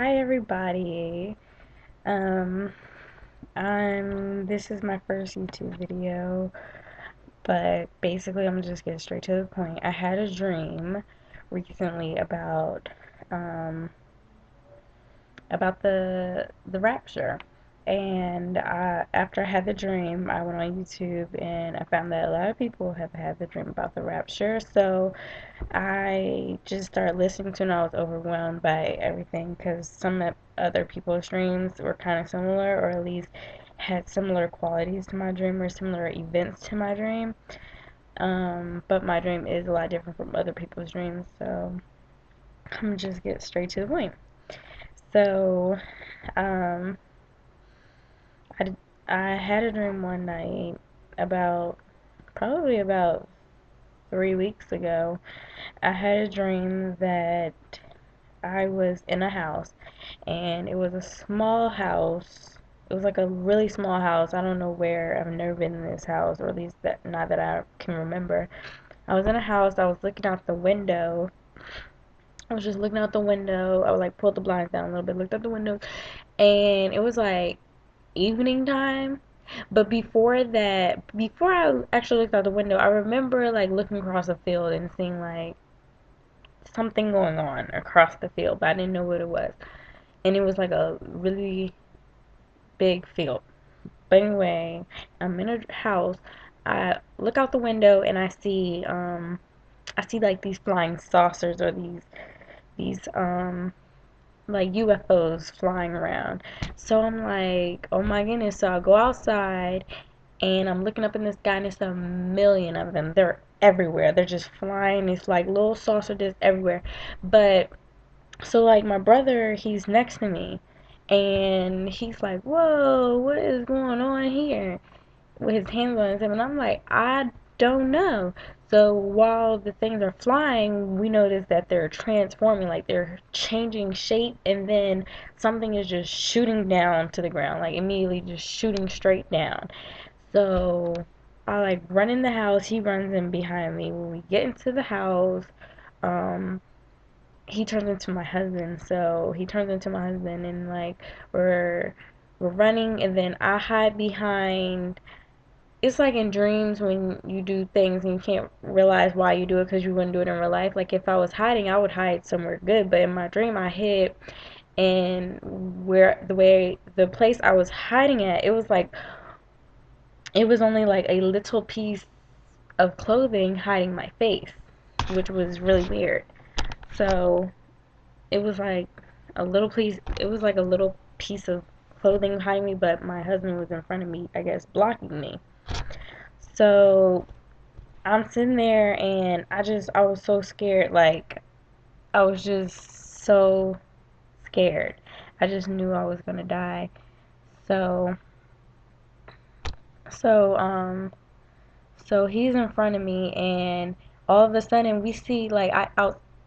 Hi everybody. Um, this is my first YouTube video, but basically I'm just getting straight to the point. I had a dream recently um about the Rapture. And after I had the dream, I went on YouTube and I found that a lot of people have had the dream about the Rapture. So I just started listening to it and I was overwhelmed by everything because some of other people's dreams were kind of similar, or at least had similar qualities to my dream or similar events to my dream. But my dream is a lot different from other people's dreams, so I'm just get straight to the point. So, um, I, I had a dream one night about probably about 3 weeks ago. I had a dream that I was in a house, and it was a small house. It was like a really small house. I don't know where. I've never been in this house, or at least that not that I can remember. I was in a house. I was looking out the window. I was just looking out the window. I would like pull the blinds down a little bit, looked out the window, and it was like evening time. But before that, before I actually looked out the window, I remember like looking across the field and seeing like something going on across the field, but I didn't know what it was. And it was like a really big field. But anyway, I'm in a house. I look out the window and I see like these flying saucers, or these like UFOs flying around. So I'm like, oh my goodness. So I go outside and I'm looking up in the sky and it's a million of them. They're everywhere. They're just flying. It's like little saucer discs everywhere. But so like my brother, he's next to me and he's like, "Whoa, what is going on here?" with his hands on his hip, and I'm like, "I don't know." So while the things are flying, we notice that they're transforming, like they're changing shape, and then something is just shooting down to the ground, like immediately just shooting straight down. So I like run in the house, he runs in behind me. When we get into the house, um, he turns into my husband. So he turns into my husband, and like we're running, and then I hide behind. It's like in dreams when you do things and you can't realize why you do it because you wouldn't do it in real life. Like if I was hiding, I would hide somewhere good, but in my dream, I hid, and where the place I was hiding at, it was only like a little piece of clothing hiding my face, which was really weird. So it was like it was like a little piece of clothing behind me, but my husband was in front of me, I guess, blocking me. So I'm sitting there and I was so scared. Like, I was just so scared. I just knew I was gonna die. So, so, um, so he's in front of me, and all of a sudden we see like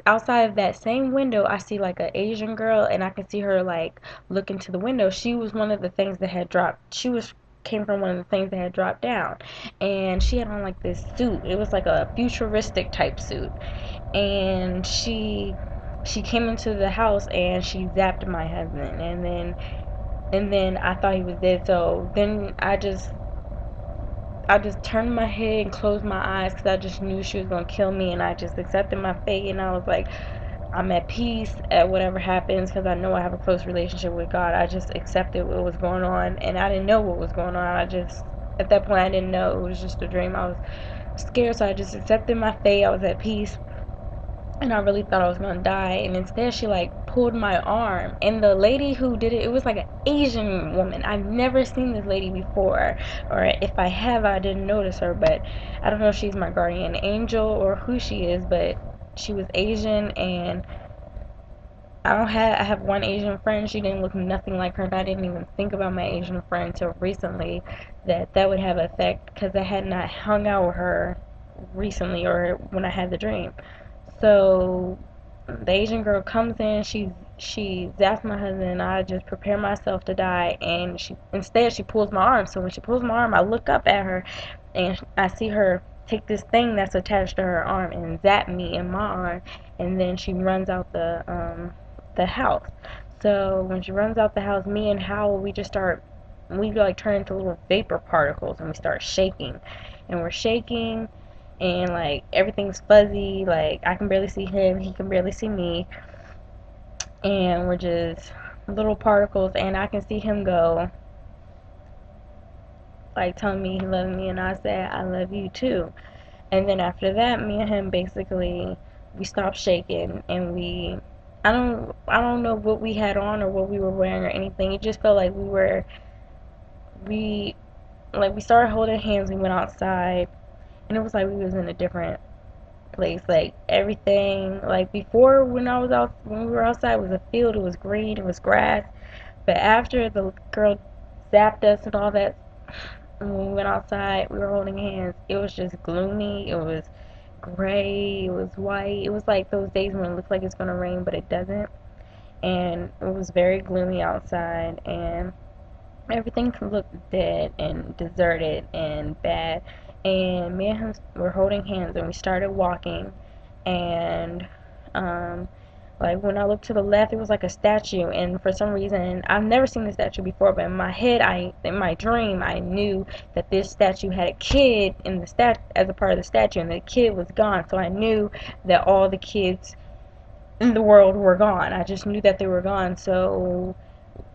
outside of that same window, I see like an Asian girl, and I can see her like look into the window. She was one of the things that had dropped. She was came from one of the things that had dropped down, and she had on like this suit. It was like a futuristic type suit, and she came into the house and she zapped my husband, and then I thought he was dead. So then I just turned my head and closed my eyes because I just knew she was going to kill me, and I just accepted my fate, and I was like, I'm at peace at whatever happens because I know I have a close relationship with God. I just accepted what was going on, and I didn't know what was going on. At that point, I didn't know. It was just a dream. I was scared, so I just accepted my fate. I was at peace, and I really thought I was gonna die. And instead, she like pulled my arm, and the lady who did it, it was like an Asian woman. I've never seen this lady before, or if I have, I didn't notice her. But I don't know if she's my guardian angel or who she is, but she was Asian, and I have one Asian friend. She didn't look nothing like her, and I didn't even think about my Asian friend until recently that would have effect because I had not hung out with her recently or when I had the dream. So the Asian girl comes in, she zaps my husband, I just prepare myself to die, and she pulls my arm. So when she pulls my arm, I look up at her and I see her take this thing that's attached to her arm and zap me in my arm, and then she runs out the house. So when she runs out the house, me and Howell, we like turn into little vapor particles and we start shaking. And we're shaking and like everything's fuzzy. Like I can barely see him, he can barely see me. And we're just little particles and I can see him go, like telling me he loves me and I said, I love you too. And then after that, me and him basically we stopped shaking and I don't know what we had on or what we were wearing or anything. It just felt like we we started holding hands, we went outside and it was like we was in a different place. Like everything like before when we were outside it was a field, it was green, it was grass. But after the girl zapped us and all that, when we went outside, we were holding hands. It was just gloomy. It was gray. It was white. It was like those days when it looks like it's gonna rain, but it doesn't. And it was very gloomy outside, and everything looked dead and deserted and bad. And me and him were holding hands, and we started walking. And um, like when I looked to the left, it was like a statue, and for some reason, I've never seen the statue before. But in my head, in my dream, I knew that this statue had a kid in the as a part of the statue, and the kid was gone. So I knew that all the kids in the world were gone. I just knew that they were gone. So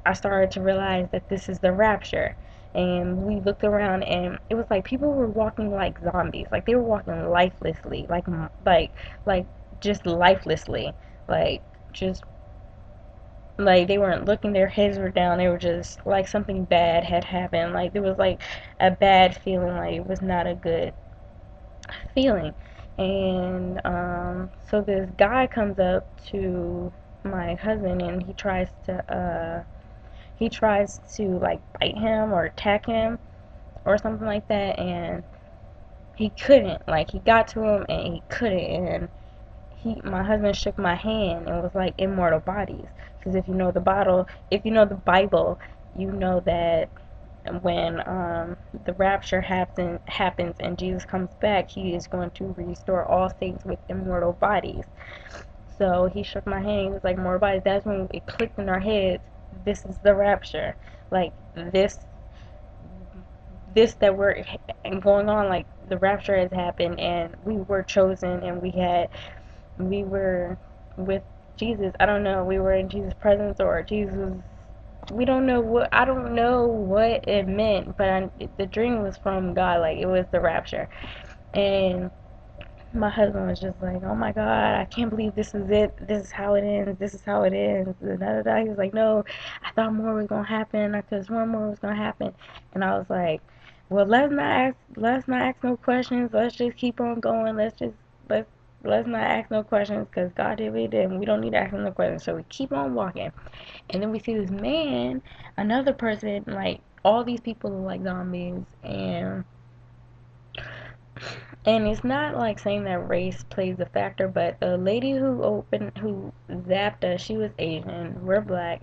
I started to realize that this is the rapture. And we looked around, and it was like people were walking like zombies. Like they were walking lifelessly, like just lifelessly, like just like they weren't looking. Their heads were down. They were just like something bad had happened. Like there was like a bad feeling. Like it was not a good feeling. And so this guy comes up to my husband, and he tries to like bite him or attack him or something like that, and he couldn't. Like he got to him and he couldn't. And my husband shook my hand and was like immortal bodies. Because if you know the Bible, you know that when the rapture happens and Jesus comes back, he is going to restore all things with immortal bodies. So he shook my hand. He was like, "More bodies." That's when it clicked in our heads. This is the rapture. Like this that we're going on. Like the rapture has happened, and we were chosen, and we were with Jesus. I don't know. We were in Jesus' presence, or Jesus. We don't know what. I don't know what it meant, but the dream was from God. Like it was the rapture, and my husband was just like, "Oh my God, I can't believe this is it. This is how it ends. This is how it ends." Da, da, da. He was like, "No, I thought more was gonna happen. I could swear more was gonna happen." And I was like, "Well, let's not ask no questions. Let's just keep on going. Let's let's not ask no questions because God did what He did, and we don't need to ask Him no questions." So we keep on walking, and then we see this man, another person, like all these people look like zombies, and it's not like saying that race plays a factor, but the lady who zapped us, she was Asian. We're black.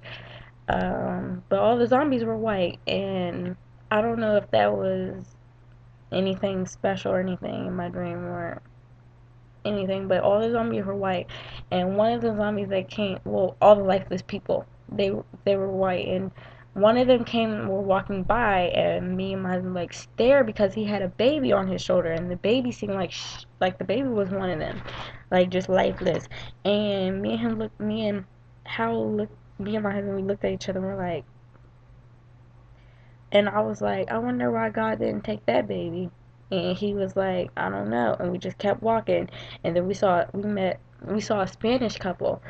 But all the zombies were white, and I don't know if that was anything special or anything in my dream or anything, but all the zombies were white. And one of the zombies that came, well, all the lifeless people, they were white, and one of them came, were walking by, and me and my husband like stared because he had a baby on his shoulder, and the baby seemed like the baby was one of them, like just lifeless. And me and my husband, we looked at each other and we're like, and I was like, I wonder why God didn't take that baby. And he was like, I don't know. And we just kept walking. And then we saw a Spanish couple,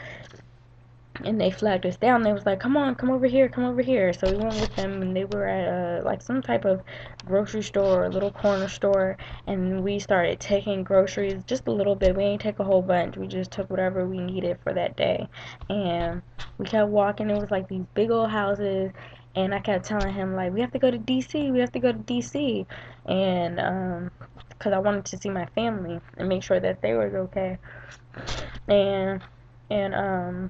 and they flagged us down. They was like, "Come on, come over here, come over here." So we went with them, and they were at like some type of grocery store or a little corner store, and we started taking groceries just a little bit. We didn't take a whole bunch. We just took whatever we needed for that day, and we kept walking. It was like these big old houses, and I kept telling him like, "We have to go to DC. We have to go to DC," and because I wanted to see my family and make sure that they were okay, and and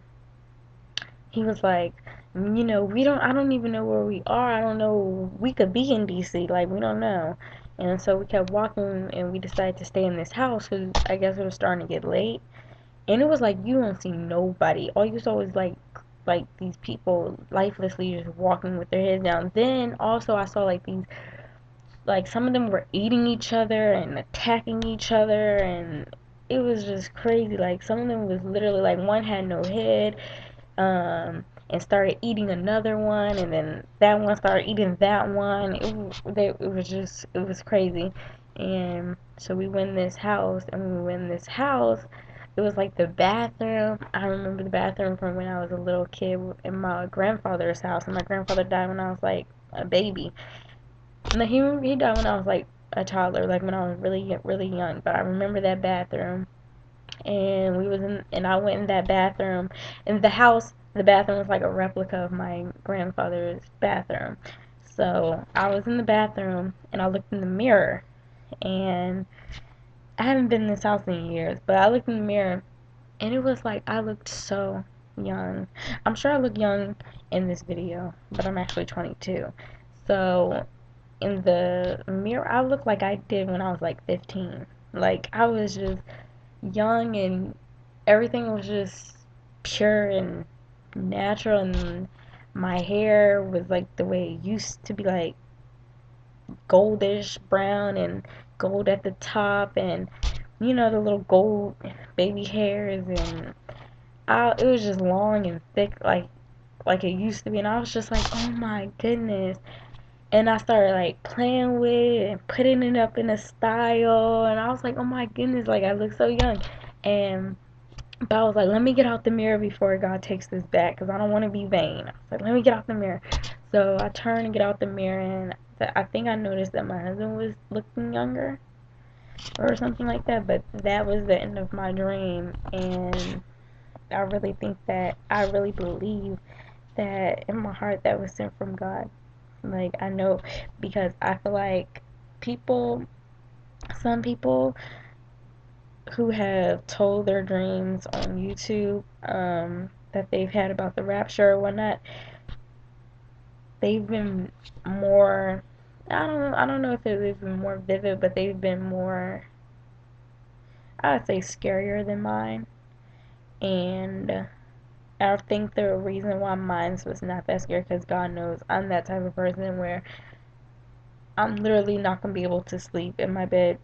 he was like, I don't even know where we are. I don't know. We could be in DC. Like, we don't know. And so we kept walking, and we decided to stay in this house because I guess it was starting to get late. And it was like, you don't see nobody. All you saw was like like these people lifelessly just walking with their heads down. Then also I saw like these, like some of them were eating each other and attacking each other, and it was just crazy. Like some of them was literally like one had no head, and started eating another one, and then that one started eating that one. It was crazy. And so we went in this house, and when we went in this house, it was like the bathroom. I remember the bathroom from when I was a little kid in my grandfather's house, and my grandfather died when I was like a baby. No, he died when I was like a toddler, like when I was really young. But I remember that bathroom, and I went in that bathroom. In the house, the bathroom was like a replica of my grandfather's bathroom. So I was in the bathroom, and I looked in the mirror, and I haven't been in this house in years, but I looked in the mirror, and it was like I looked so young. I'm sure I look young in this video, but I'm actually 22. So in the mirror, I look like I did when I was like 15. Like I was just young, and everything was just pure and natural, and my hair was like the way it used to be, like goldish brown and gold at the top, and the little gold baby hairs, and it was just long and thick, like it used to be, and I was just like, oh my goodness. And I started like playing with it and putting it up in a style, and I was like, oh my goodness, like I look so young. And but I was like, let me get out the mirror before God takes this back, because I don't want to be vain. I was like, let me get out the mirror. So I turned and get out the mirror, and I think I noticed that my husband was looking younger or something like that. But that was the end of my dream, and I really believe that in my heart that was sent from God. Like I know, because I feel like people, some people who have told their dreams on YouTube, that they've had about the rapture or whatnot, they've been more, I don't know if they've been more vivid, but they've been more, I would say, scarier than mine. And I think the reason why mine was not that scary, because God knows I'm that type of person where I'm literally not gonna be able to sleep in my bed,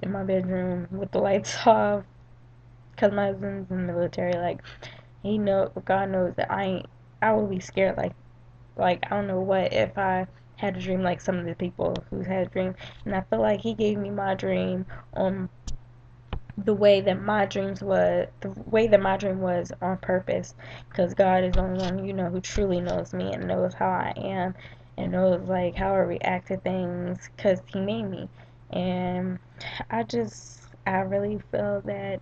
in my bedroom with the lights off, because my husband's in the military. Like God knows that I will be scared. Like I don't know what if I had a dream like some of the people who had a dream, and I feel like He gave me my dream on the way that my dream was on purpose, because God is the only one who truly knows me and knows how I am, and knows like how I react to things, because He made me. And I really feel that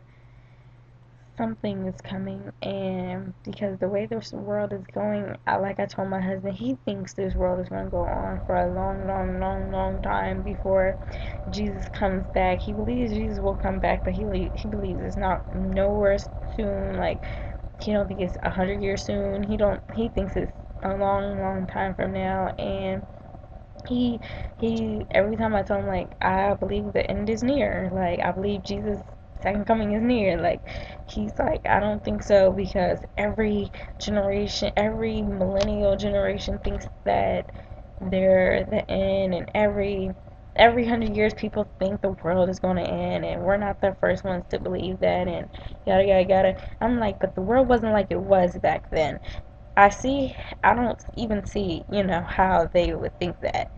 something is coming, and because the way this world is going, like I told my husband, he thinks this world is going to go on for a long, long, long, long time before Jesus comes back. He believes Jesus will come back, but he believes it's not nowhere soon. Like he don't think it's 100 years soon. He thinks it's a long, long time from now. And he every time I tell him, like, I believe the end is near, like I believe Jesus' second coming is near, like he's like, I don't think so, because every generation, every millennial generation thinks that they're the end, and every 100 years people think the world is going to end, and we're not the first ones to believe that, and yada yada yada. I'm like, but the world wasn't like it was back then. I don't even see, how they would think that.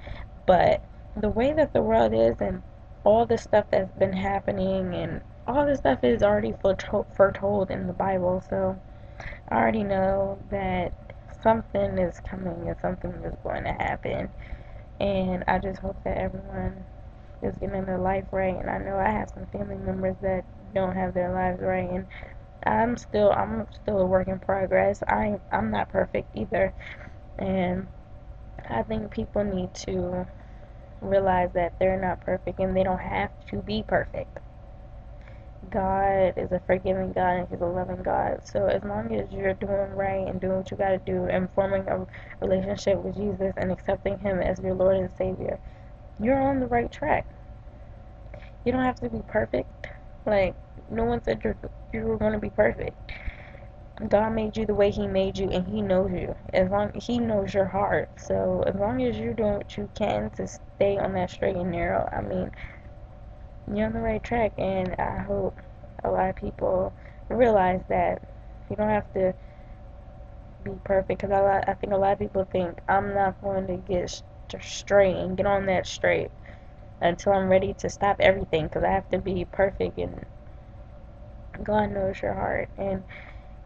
But the way that the world is, and all the stuff that's been happening, and all this stuff is already foretold in the Bible. So I already know that something is coming and something is going to happen. And I just hope that everyone is getting their life right. And I know I have some family members that don't have their lives right, and I'm still a work in progress. I'm not perfect either, and I think people need to realize that they're not perfect, and they don't have to be perfect. God is a forgiving God, and He's a loving God. So as long as you're doing right and doing what you gotta do, and forming a relationship with Jesus and accepting Him as your Lord and Savior, you're on the right track. You don't have to be perfect. Like, no one said you were going to be perfect. God made you the way He made you, and He knows you. As long He knows your heart, so as long as you're doing what you can to stay on that straight and narrow, I mean, you're on the right track. And I hope a lot of people realize that you don't have to be perfect. Because I think a lot of people think I'm not going to get straight and get on that straight until I'm ready to stop everything. Because I have to be perfect, and God knows your heart, and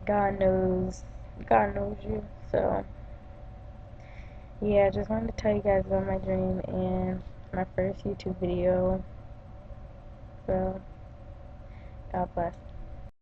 God knows God knows you. So yeah, I just wanted to tell you guys about my dream and my first YouTube video. So God bless.